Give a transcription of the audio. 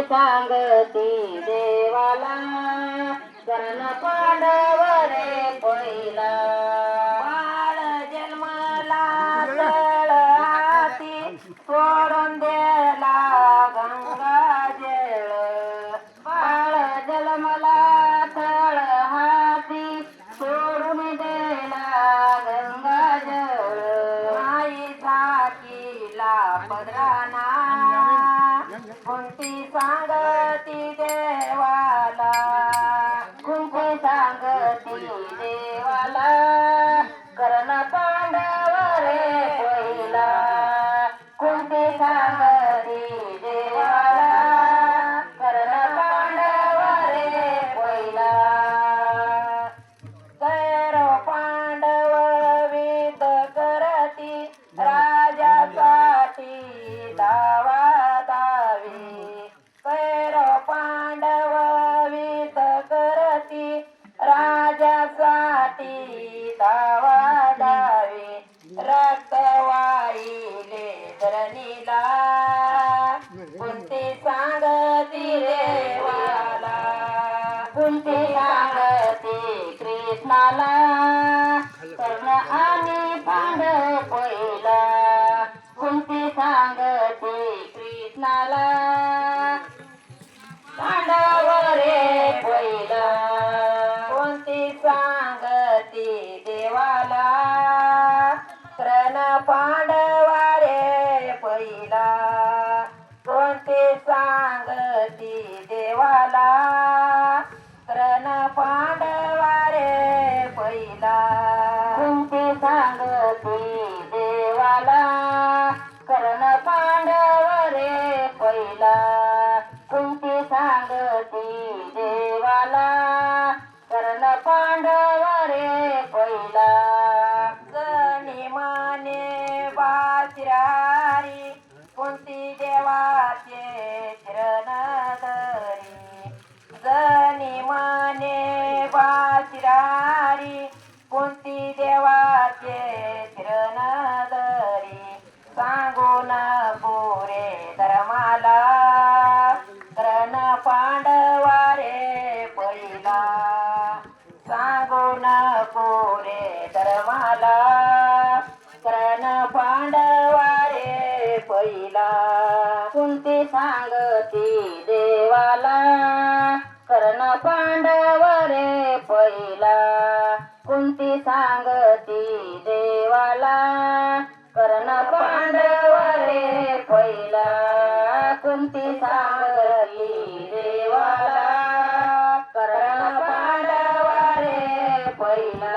सांगती देवाला कर्ण पांडव रे पहिला बाळ जन्मला तळ हाती सोडून देला गंगा जळ बाळ जन्मला तळ हाती सोडून देला गंगा जळ आई साकीला पदराना कुंती सांगती देवाला कुंती सांगती देवाला कर्ण पांडव रे पहिला कुंती सांगती देवाला कर्ण पांडव रे पहिला कैरव पांडव विध करती राजासाठी दावा दावी कैरव पांडव विध करती राजासाठी दावा दावी रक्त वाहिले धरणीला कुंती सांगती देवाला कुंती सांगती कृष्णाला कर्ण आणि पांडव पहिला कुंती सांगती कृष्णाला पांडव रे पहिला कुंती सांगती देवाला कर्ण पांडव रे पहिला कुंती सांगती देवाला कर्ण पांडव रे पहिला कुंती सांगती देवाला कर्ण पांडव रे पहिला कुंती सांगती देवाला कर्ण पांडव रे पहिला जणी माने बाचिरारी कुंती देवाचे चरण धरी जणी माने बाचिरारी कुंती देवाचे चरण धरी सांगून पुरे धर्माला कर्ण पांडव रे पहिला सांगून पुरे धर्माला कर्ण पांडव रे पहिला कुंती सांगती देवाला कर्ण पांडव रे पहिला कुंती सांगती देवाला कर्ण पांडव रे पहिला कुंती सांगती देवाला कर्ण पांडव रे पहिला